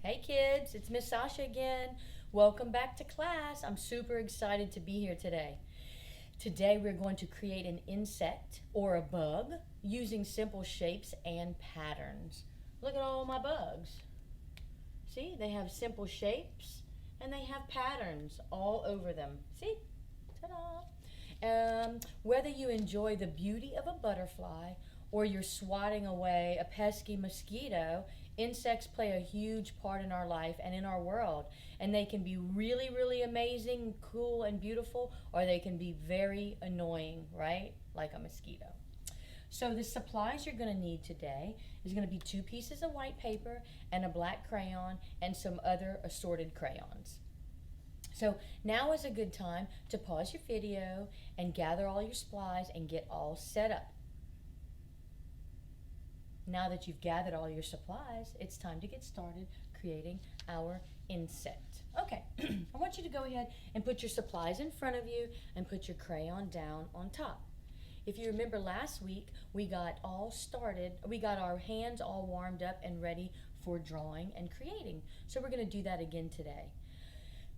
Hey kids, it's Miss Sasha again. Welcome back to class. I'm super excited to be here today. Today we're going to create an insect or a bug using simple shapes and patterns. Look at all my bugs. See, they have simple shapes and they have patterns all over them. See? Ta-da! Whether you enjoy the beauty of a butterfly or you're swatting away a pesky mosquito, insects play a huge part in our life and in our world. And they can be really, really amazing, cool, and beautiful, or they can be very annoying, right? Like a mosquito. So the supplies you're going to need today is going to be 2 pieces of white paper and a black crayon and some other assorted crayons. So now is a good time to pause your video and gather all your supplies and get all set up. Now that you've gathered all your supplies, it's time to get started creating our insect. Okay, I want you to go ahead and put your supplies in front of you and put your crayon down on top. If you remember last week, we got all started, we got our hands all warmed up and ready for drawing and creating. So we're going to do that again today.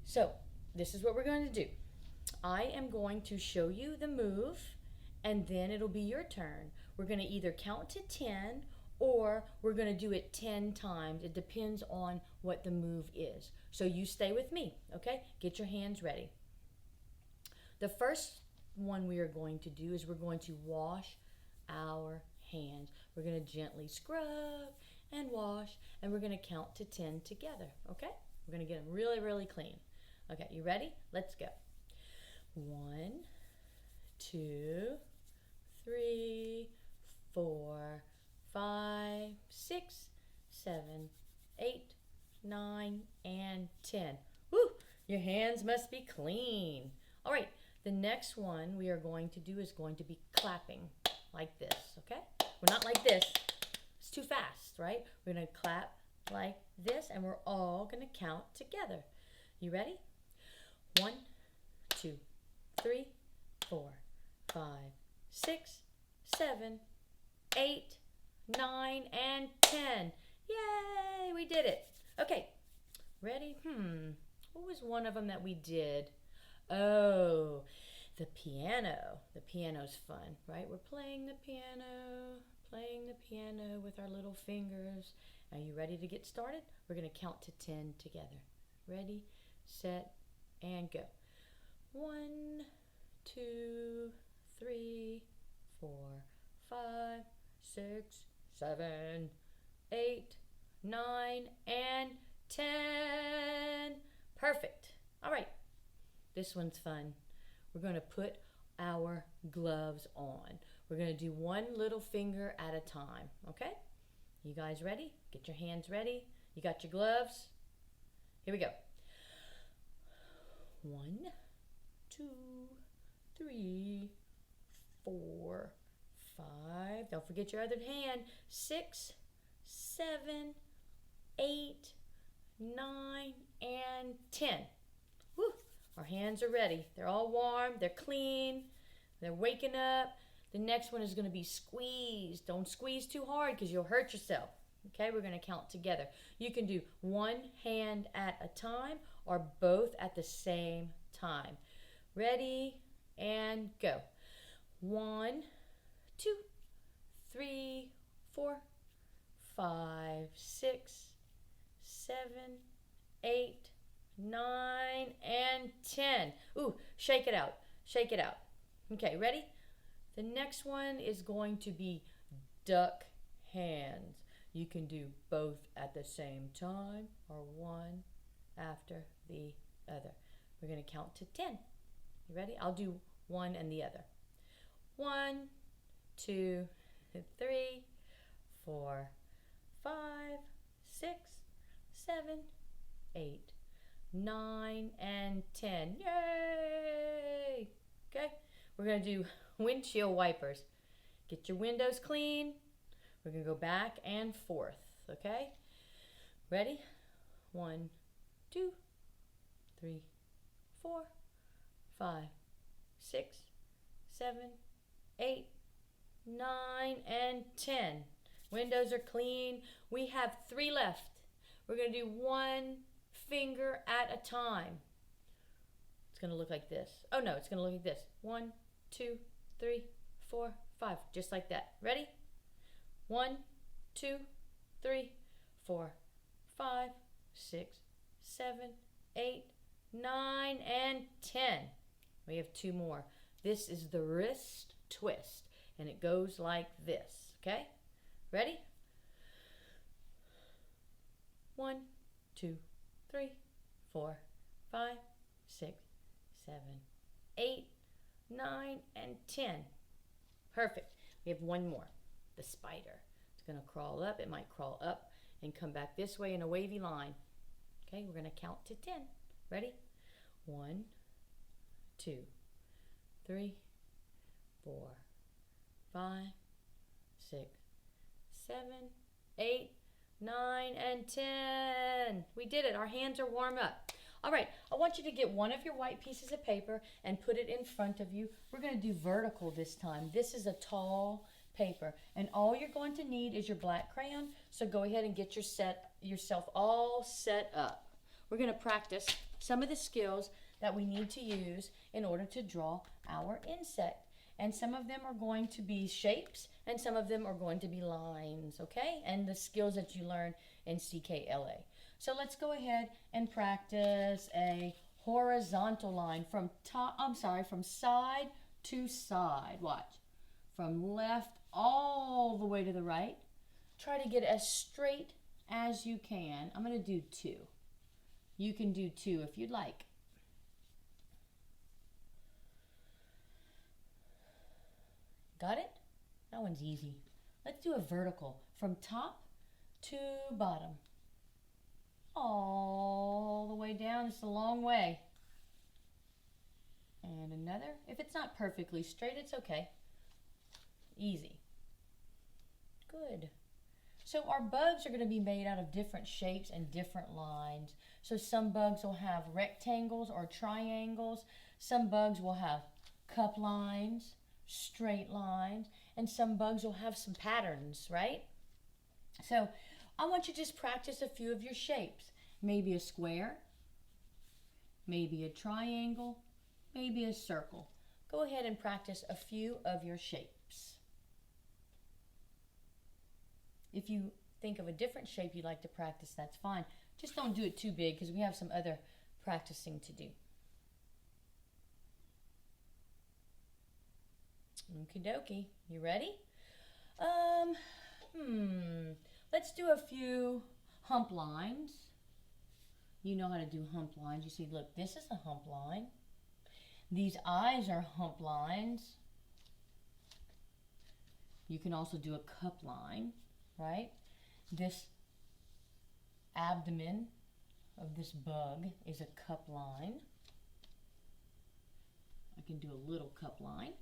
So this is what we're going to do. I am going to show you the move and then it'll be your turn. We're going to either count to 10 or we're going to do it 10 times. It depends on what the move is. So you stay with me, okay? Get your hands ready. The first one we are going to do is we're going to wash our hands. We're going to gently scrub and wash, and we're going to count to 10 together, okay? We're going to get them really, really clean. Okay, you ready? Let's go. 1, 2, 3, 4, 5, 6, 7, 8, 9, and 10. Woo! Your hands must be clean. All right, the next one we are going to do is going to be clapping like this, okay? Well, not like this. It's too fast, right? We're going to clap like this, and we're all going to count together. You ready? 1, 2, 3, 4, 5, 6, 7, 8, 9, and 10. Yay, we did it. Okay, ready? What was one of them that we did? Oh, the piano. The piano's fun, right? We're playing the piano with our little fingers. Are you ready to get started? We're going to count to 10 together. Ready, set, and go. 1, 2, 3, 4, 5, 6, 7, 8, 9, and 10. Perfect. All right. This one's fun. We're going to put our gloves on. We're going to do one little finger at a time, okay? You guys ready? Get your hands ready. You got your gloves? Here we go. 1, 2, 3, 4, 5. Don't forget your other hand. 6, 7, 8, 9, and 10. Whew. Our hands are ready. They're all warm. They're clean. They're waking up. The next one is going to be squeeze. Don't squeeze too hard because you'll hurt yourself. Okay, we're going to count together. You can do one hand at a time or both at the same time. Ready and go. 1, 2, 3, 4, 5, 6, 7, 8, 9, and 10. Ooh, shake it out. Shake it out. Okay, ready? The next one is going to be duck hands. You can do both at the same time or one after the other. We're going to count to 10. You ready? I'll do one and the other. 1, 2, 3, 4, 5, 6, 7, 8, 9, and 10. Yay! Okay, we're going to do windshield wipers. Get your windows clean. We're going to go back and forth, okay? Ready? 1, 2, 3, 4, 5, 6, 7, 8, 9, and 10. Windows are clean. We have 3 left. We're going to do one finger at a time. It's going to look like this. Oh no, it's going to look like this. 1, 2, 3, 4, 5. Just like that. Ready? 1, 2, 3, 4, 5, 6, 7, 8, 9, and 10. We have 2 more. This is the wrist twist, and it goes like this. Okay? Ready? 1, 2, 3, 4, 5, 6, 7, 8, 9, and 10. Perfect. We have 1 more. The spider. It's going to crawl up. It might crawl up and come back this way in a wavy line. Okay, we're going to count to 10. Ready? 1, 2, 3, 4, 5, 6, 7, 8, 9, and 10. We did it. Our hands are warm up. All right, I want you to get one of your white pieces of paper and put it in front of you. We're going to do vertical this time. This is a tall paper, and all you're going to need is your black crayon. So go ahead and get yourself all set up. We're going to practice some of the skills that we need to use in order to draw our insect. And some of them are going to be shapes, and some of them are going to be lines, okay? And the skills that you learn in CKLA. So let's go ahead and practice a horizontal line from side to side. Watch. From left all the way to the right. Try to get as straight as you can. I'm going to do 2. You can do 2 if you'd like. Got it? That one's easy. Let's do a vertical from top to bottom. All the way down. It's a long way. And another. If it's not perfectly straight, it's okay. Easy. Good. So our bugs are going to be made out of different shapes and different lines. So some bugs will have rectangles or triangles. Some bugs will have cup lines, straight lines, and some bugs will have some patterns, right? So I want you to just practice a few of your shapes. Maybe a square, maybe a triangle, maybe a circle. Go ahead and practice a few of your shapes. If you think of a different shape you'd like to practice, that's fine. Just don't do it too big because we have some other practicing to do. Okie dokie. You ready? Let's do a few hump lines. You know how to do hump lines. You see, look, this is a hump line. These eyes are hump lines. You can also do a cup line, right? This abdomen of this bug is a cup line. I can do a little cup line.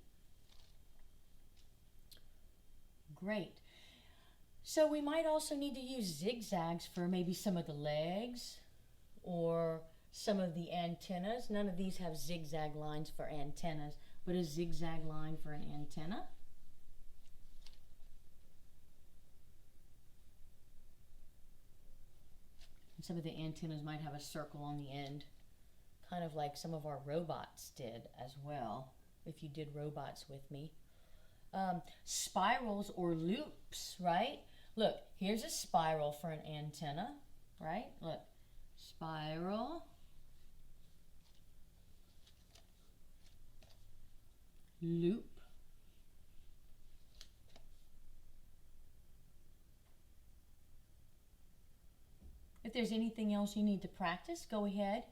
Great. So we might also need to use zigzags for maybe some of the legs or some of the antennas. None of these have zigzag lines for antennas, but a zigzag line for an antenna. And some of the antennas might have a circle on the end, kind of like some of our robots did as well, if you did robots with me. Spirals or loops, right? Look, here's a spiral for an antenna, right? Look, spiral, loop, if there's anything else you need to practice, go ahead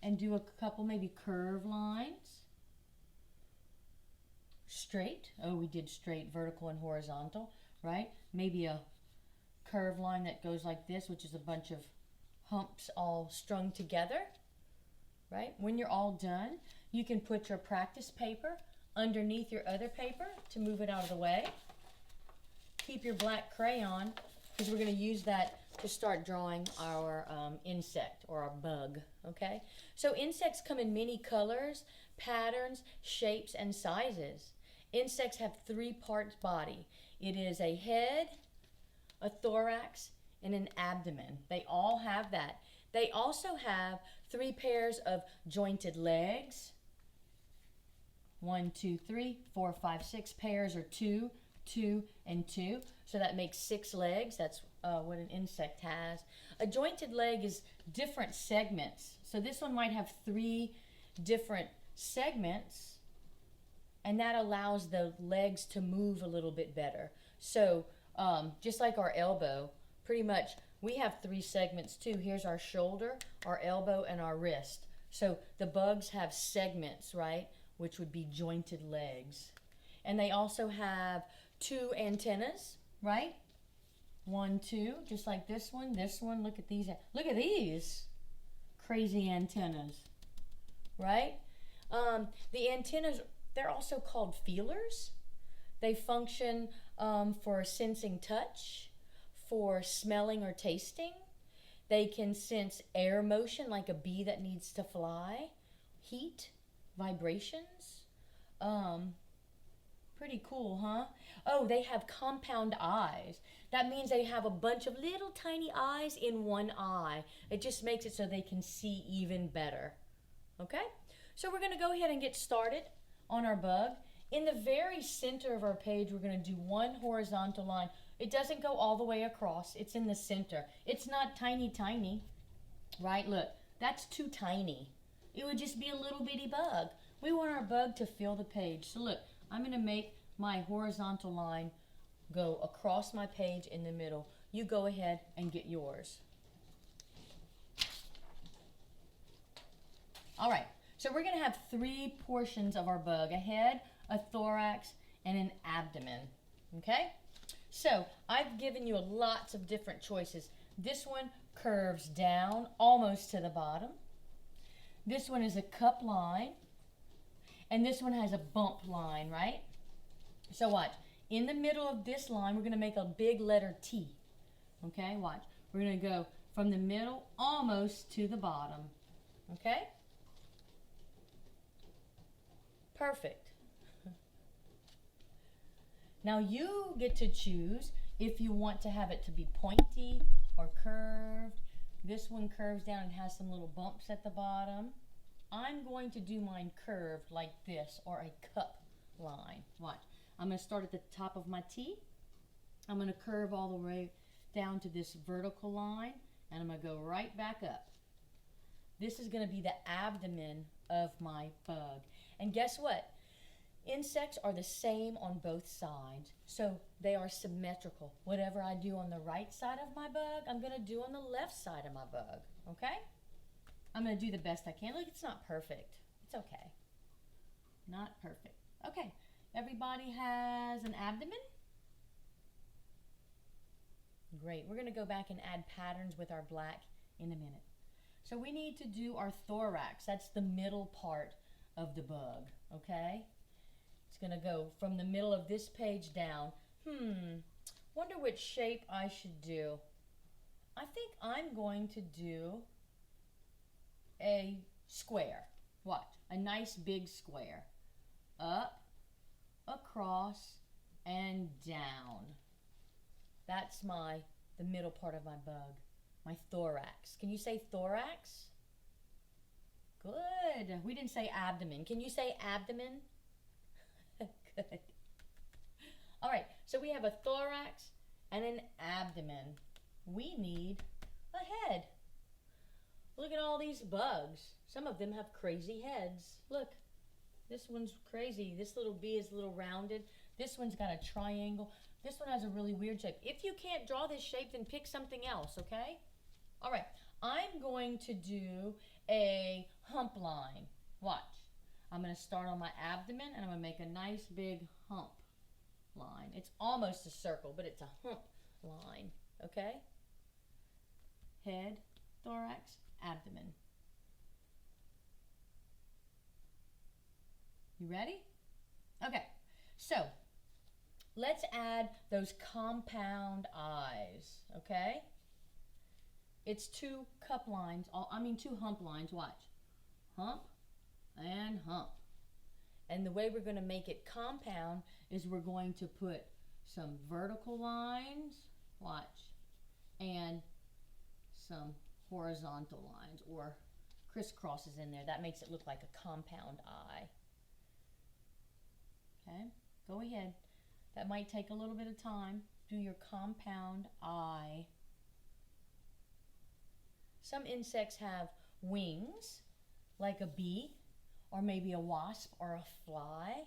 and do a couple maybe curve lines. Straight. Oh, we did straight, vertical, and horizontal, right? Maybe a curve line that goes like this, which is a bunch of humps all strung together, right? When you're all done, you can put your practice paper underneath your other paper to move it out of the way. Keep your black crayon, because we're going to use that to start drawing our insect or our bug, okay? So insects come in many colors, patterns, shapes, and sizes. Insects have 3 parts body. It is a head, a thorax, and an abdomen. They all have that. They also have 3 pairs of jointed legs. 1, 2, 3, 4, 5, 6 pairs, or 2, 2, and 2. So that makes 6 legs. That's what an insect has. A jointed leg is different segments. So this one might have 3 different segments, and that allows the legs to move a little bit better. So just like our elbow, pretty much we have 3 segments too. Here's our shoulder, our elbow, and our wrist. So the bugs have segments, right, which would be jointed legs. And they also have 2 antennas, right? 1, 2, just like this one, look at these. Look at these crazy antennas, right? The antennas, they're also called feelers. They function for sensing touch, for smelling or tasting. They can sense air motion, like a bee that needs to fly, heat, vibrations. Pretty cool, huh? Oh, they have compound eyes. That means they have a bunch of little tiny eyes in one eye. It just makes it so they can see even better. Okay? So we're going to go ahead and get started on our bug. In the very center of our page, we're going to do 1 horizontal line. It doesn't go all the way across. It's in the center. It's not tiny, tiny, right? Look, that's too tiny. It would just be a little bitty bug. We want our bug to fill the page. So look, I'm going to make my horizontal line go across my page in the middle. You go ahead and get yours. All right, so we're going to have 3 portions of our bug: a head, a thorax, and an abdomen. Okay? So I've given you lots of different choices. This one curves down almost to the bottom. This one is a cup line. And this one has a bump line, right? So watch. In the middle of this line, we're going to make a big letter T. Okay, watch. We're going to go from the middle almost to the bottom. Okay? Perfect. Now you get to choose if you want to have it to be pointy or curved. This one curves down and has some little bumps at the bottom. I'm going to do mine curved like this, or a cup line. Watch. I'm going to start at the top of my T. I'm going to curve all the way down to this vertical line, and I'm going to go right back up. This is going to be the abdomen of my bug. And guess what? Insects are the same on both sides, so they are symmetrical. Whatever I do on the right side of my bug, I'm going to do on the left side of my bug, okay? I'm going to do the best I can. Look, it's not perfect. It's okay. Not perfect. Okay, everybody has an abdomen? Great. We're going to go back and add patterns with our black in a minute. So we need to do our thorax. That's the middle part of the bug, okay? It's going to go from the middle of this page down. Wonder which shape I should do. I think I'm going to do a square. Watch. A nice big square. Up, across, and down. That's the middle part of my bug. My thorax. Can you say thorax? Good. We didn't say abdomen. Can you say abdomen? Good. All right, so we have a thorax and an abdomen. We need a head. Look at all these bugs. Some of them have crazy heads. Look, this one's crazy. This little bee is a little rounded. This one's got a triangle. This one has a really weird shape. If you can't draw this shape, then pick something else, okay? All right, I'm going to do a hump line. Watch. I'm going to start on my abdomen, and I'm going to make a nice big hump line. It's almost a circle, but it's a hump line, okay? Head, thorax, abdomen. You ready? Okay, so let's add those compound eyes, okay? It's 2 cup lines, 2 hump lines, watch. Hump and hump. And the way we're going to make it compound is we're going to put some vertical lines, watch, and some horizontal lines or crisscrosses in there. That makes it look like a compound eye. Okay, go ahead. That might take a little bit of time. Do your compound eye. Some insects have wings, like a bee, or maybe a wasp or a fly.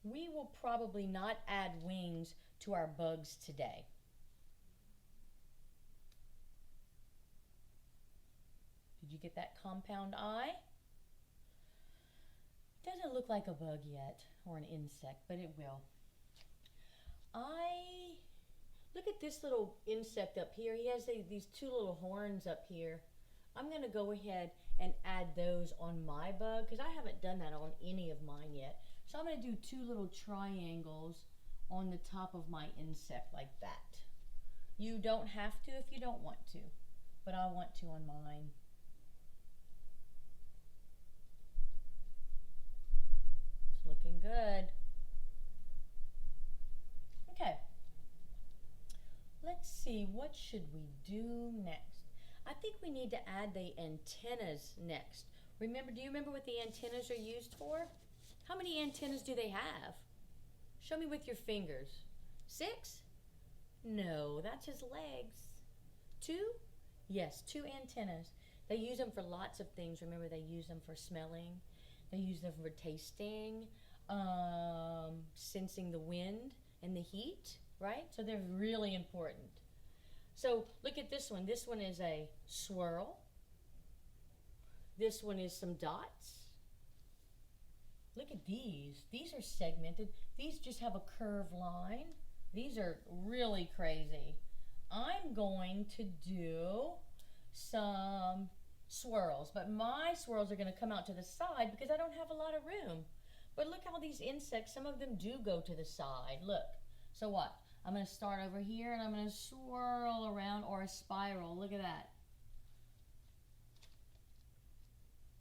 We will probably not add wings to our bugs today. Did you get that compound eye? Doesn't look like a bug yet, or an insect, but it will. Look at this little insect up here. He has these two little horns up here. I'm going to go ahead and add those on my bug because I haven't done that on any of mine yet. So I'm going to do two little triangles on the top of my insect like that. You don't have to if you don't want to, but I want to on mine. It's looking good. Okay. Let's see, what should we do next? I think we need to add the antennas next. Do you remember what the antennas are used for? How many antennas do they have? Show me with your fingers. 6? No, that's his legs. 2? Yes, 2 antennas. They use them for lots of things. Remember, they use them for smelling. They use them for tasting, sensing the wind and the heat, right? So they're really important. So look at this one. This one is a swirl. This one is some dots. Look at these. These are segmented. These just have a curved line. These are really crazy. I'm going to do some swirls, but my swirls are going to come out to the side because I don't have a lot of room. But look how these insects, some of them do go to the side. Look. So what? I'm going to start over here and I'm going to swirl around, or a spiral. Look at that.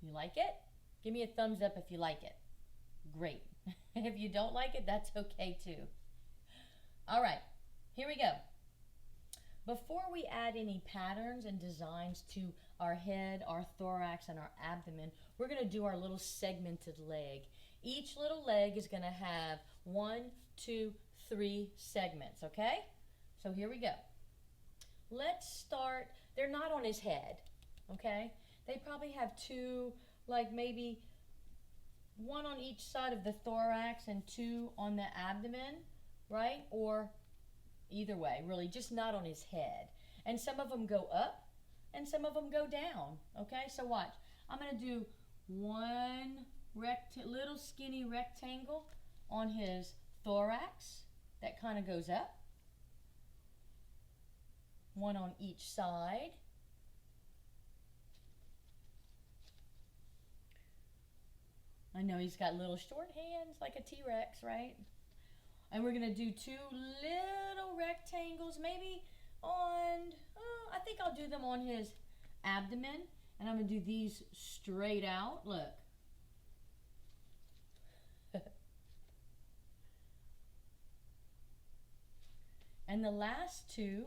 You like it? Give me a thumbs up if you like it. Great. If you don't like it, that's okay too. All right, here we go. Before we add any patterns and designs to our head, our thorax, and our abdomen, we're going to do our little segmented leg. Each little leg is going to have 1, 2, 3 segments, okay? So here we go. Let's start, they're not on his head, okay? They probably have 2, like maybe 1 on each side of the thorax and 2 on the abdomen, right? Or either way, really, just not on his head. And some of them go up and some of them go down, okay? So watch. I'm going to do one little skinny rectangle on his thorax that kind of goes up. 1 on each side. I know he's got little short hands like a T-Rex, right? And we're going to do 2 little rectangles, maybe on, I think I'll do them on his abdomen. And I'm going to do these straight out. Look. And the last 2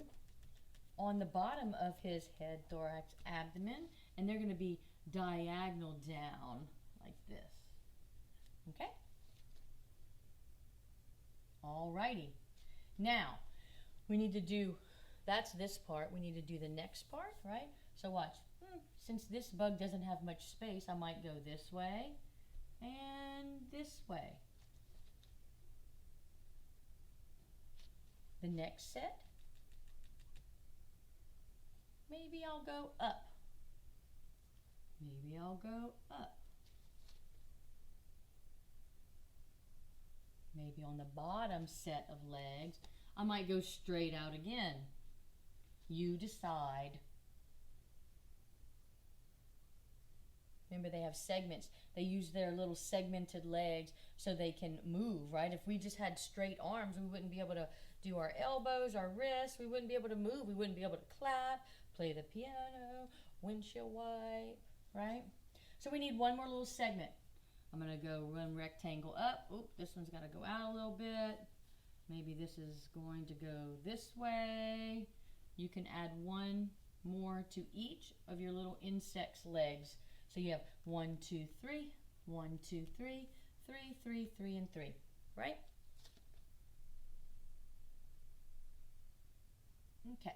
on the bottom of his head, thorax, abdomen. And they're going to be diagonal down like this. Okay? Alrighty. Now, we need to do, that's this part. We need to do the next part, right? So watch. Since this bug doesn't have much space, I might go this way and this way. The next set, maybe I'll go up. Maybe I'll go up. Maybe on the bottom set of legs, I might go straight out again. You decide. Remember, they have segments. They use their little segmented legs so they can move, right? If we just had straight arms, we wouldn't be able to do our elbows, our wrists. We wouldn't be able to move. We wouldn't be able to clap, play the piano, windshield wipe, right? So we need one more little segment. I'm going to go one rectangle up. Oop, this one's got to go out a little bit. Maybe this is going to go this way. You can add one more to each of your little insect's legs. So you have 1, 2, 3, 1, 2, 3, 3, 3, 3, and 3, right? Okay.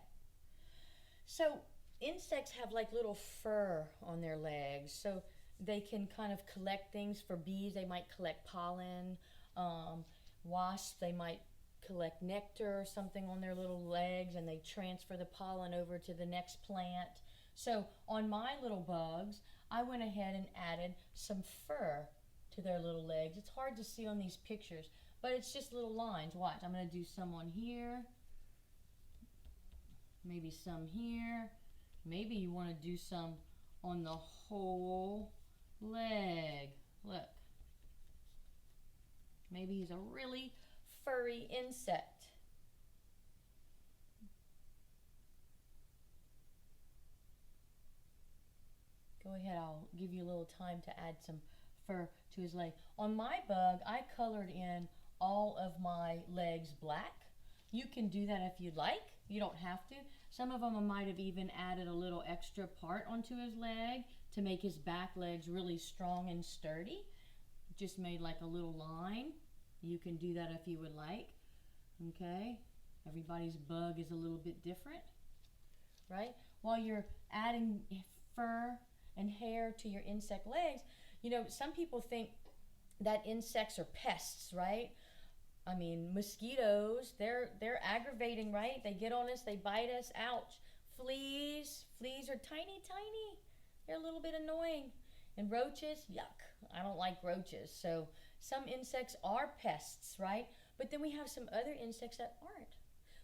So insects have like little fur on their legs, so they can kind of collect things. For bees, they might collect pollen. Wasps, they might collect nectar or something on their little legs, and they transfer the pollen over to the next plant. So on my little bugs, I went ahead and added some fur to their little legs. It's hard to see on these pictures, but it's just little lines. Watch, I'm going to do some on here, maybe some here. Maybe you want to do some on the whole leg. Look. Maybe he's a really furry insect. Go ahead, I'll give you a little time to add some fur to his leg. On my bug, I colored in all of my legs black. You can do that if you'd like. You don't have to. Some of them I might have even added a little extra part onto his leg to make his back legs really strong and sturdy. Just made like a little line. You can do that if you would like. Okay, everybody's bug is a little bit different, right? While you're adding fur and hair to your insect legs, you know, some people think that insects are pests, right? I mean, mosquitoes, they're aggravating, right? They get on us, they bite us, ouch. Fleas are tiny, tiny. They're a little bit annoying. And roaches, yuck. I don't like roaches. So some insects are pests, right? But then we have some other insects that aren't.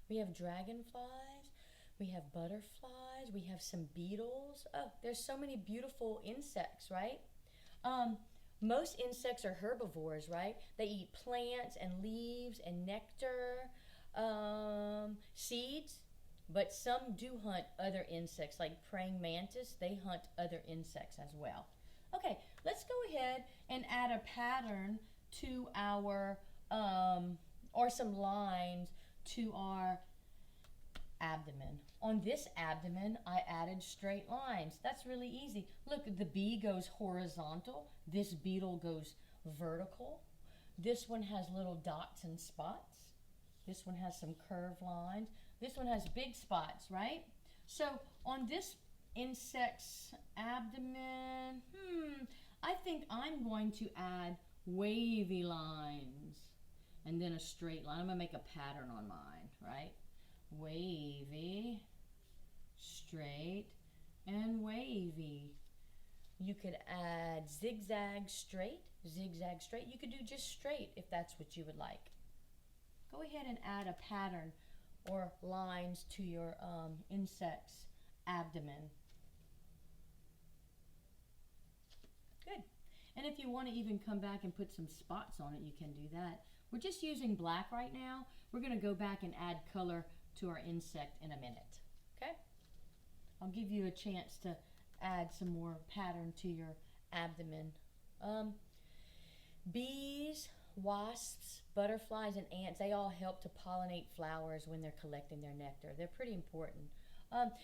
We have dragonflies, we have butterflies, we have some beetles. Oh, there's so many beautiful insects, right? Most insects are herbivores, right? They eat plants and leaves and nectar, seeds, but some do hunt other insects, like praying mantis. They hunt other insects as well. Okay, let's go ahead and add a pattern to our, or some lines to our abdomen. On this abdomen, I added straight lines. That's really easy. Look, the bee goes horizontal. This beetle goes vertical. This one has little dots and spots. This one has some curved lines. This one has big spots, right? So on this insect's abdomen, I think I'm going to add wavy lines and then a straight line. I'm going to make a pattern on mine, right? Wavy, straight, and wavy. You could add zigzag, straight, zigzag, straight. You could do just straight if that's what you would like. Go ahead and add a pattern or lines to your insect's abdomen. Good. And if you want to even come back and put some spots on it, you can do that. We're just using black right now. We're going to go back and add color to our insect in a minute. Okay? I'll give you a chance to add some more pattern to your abdomen. Bees, wasps, butterflies, and ants, they all help to pollinate flowers when they're collecting their nectar. They're pretty important.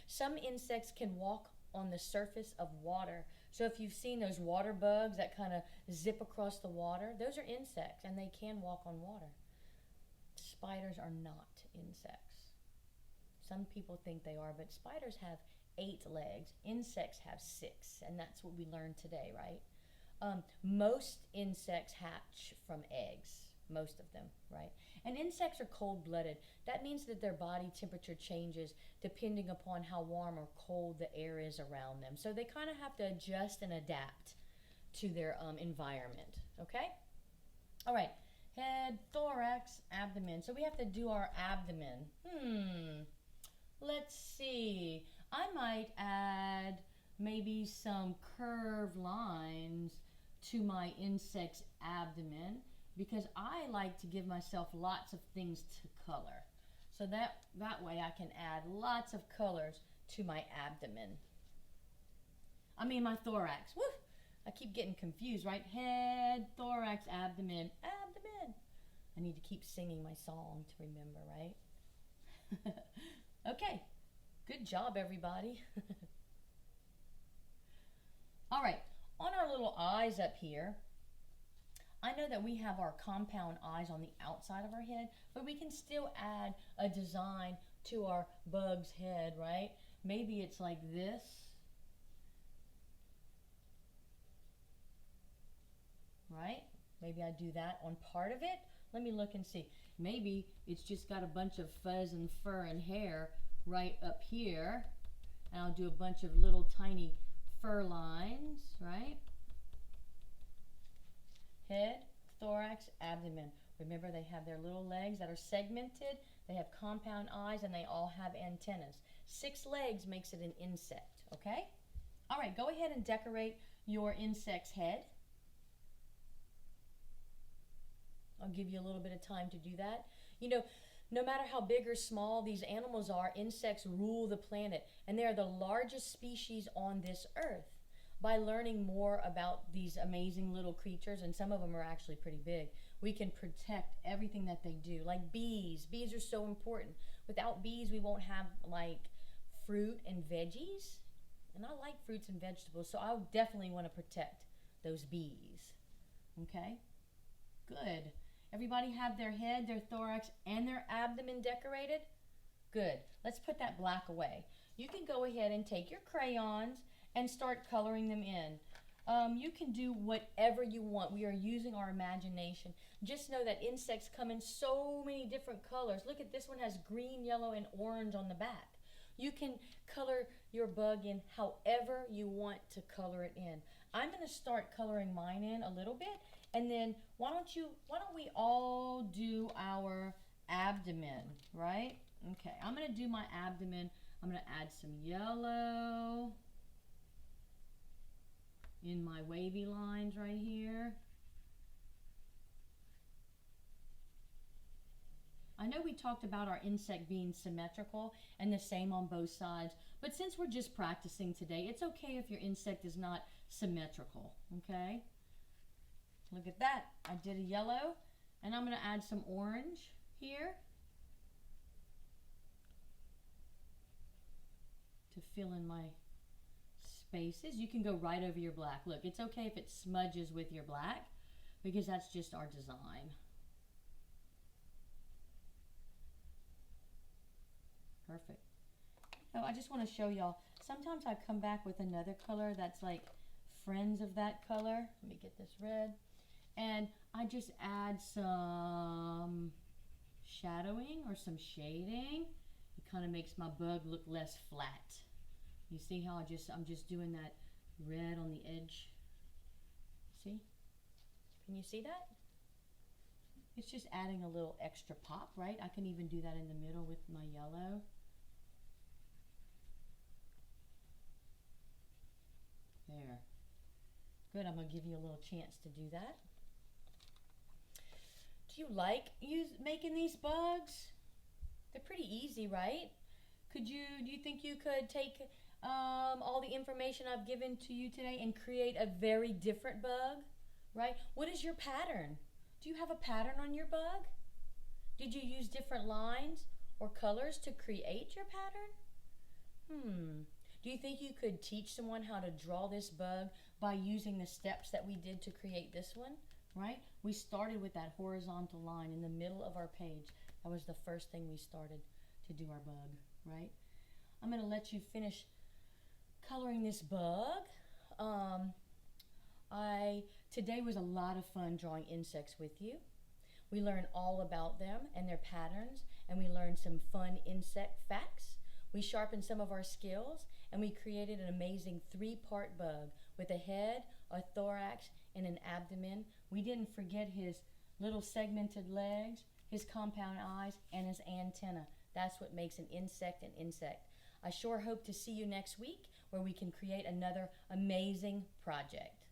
Some insects can walk on the surface of water. So if you've seen those water bugs that kind of zip across the water, those are insects, and they can walk on water. Spiders are not insects. Some people think they are, but spiders have 8 legs. Insects have 6, and that's what we learned today, right? Most insects hatch from eggs, most of them, right? And insects are cold-blooded. That means that their body temperature changes depending upon how warm or cold the air is around them. So they kind of have to adjust and adapt to their environment, okay? All right, head, thorax, abdomen. So we have to do our abdomen. Let's see. I might add maybe some curved lines to my insect's abdomen because I like to give myself lots of things to color. So that way I can add lots of colors to my abdomen. I mean my thorax. Woo! I keep getting confused, right? Head, thorax, abdomen, abdomen. I need to keep singing my song to remember, right? Okay. Good job, everybody. All right, on our little eyes up here, I know that we have our compound eyes on the outside of our head, but we can still add a design to our bug's head, right? Maybe it's like this. Right? Maybe I do that on part of it. Let me look and see. Maybe it's just got a bunch of fuzz and fur and hair right up here. And I'll do a bunch of little tiny fur lines, right? Head, thorax, abdomen. Remember, they have their little legs that are segmented. They have compound eyes, and they all have antennas. 6 legs makes it an insect, okay? All right, go ahead and decorate your insect's head. I'll give you a little bit of time to do that. You know, no matter how big or small these animals are, insects rule the planet, and they are the largest species on this earth. By learning more about these amazing little creatures, and some of them are actually pretty big, we can protect everything that they do. Like bees. Bees are so important. Without bees, we won't have like fruit and veggies. And I like fruits and vegetables, so I definitely want to protect those bees. Okay? Good. Everybody have their head, their thorax, and their abdomen decorated? Good. Let's put that black away. You can go ahead and take your crayons and start coloring them in. You can do whatever you want. We are using our imagination. Just know that insects come in so many different colors. Look at this one, has green, yellow, and orange on the back. You can color your bug in however you want to color it in. I'm going to start coloring mine in a little bit, and then why don't we all do our abdomen, right? Okay, I'm going to do my abdomen. I'm going to add some yellow in my wavy lines right here. I know we talked about our insect being symmetrical and the same on both sides, but since we're just practicing today, it's okay if your insect is not symmetrical, okay? Look at that. I did a yellow, and I'm going to add some orange here to fill in my spaces. You can go right over your black. Look, it's okay if it smudges with your black because that's just our design. Perfect. Oh, I just want to show y'all, sometimes I come back with another color that's like friends of that color. Let me get this red. And I just add some shadowing or some shading. It kind of makes my bug look less flat. You see how I'm just doing that red on the edge? See? Can you see that? It's just adding a little extra pop, right? I can even do that in the middle with my yellow. There. Good, I'm going to give you a little chance to do that. Do you like making these bugs? They're pretty easy, right? Do you think you could take all the information I've given to you today and create a very different bug, right? What is your pattern? Do you have a pattern on your bug? Did you use different lines or colors to create your pattern? Do you think you could teach someone how to draw this bug by using the steps that we did to create this one, right? We started with that horizontal line in the middle of our page. That was the first thing we started to do our bug, right? I'm going to let you finish coloring this bug. Today was a lot of fun drawing insects with you. We learned all about them and their patterns, and we learned some fun insect facts. We sharpened some of our skills, and we created an amazing 3-part bug with a head, a thorax, and an abdomen. We didn't forget his little segmented legs, his compound eyes, and his antenna. That's what makes an insect an insect. I sure hope to see you next week where we can create another amazing project.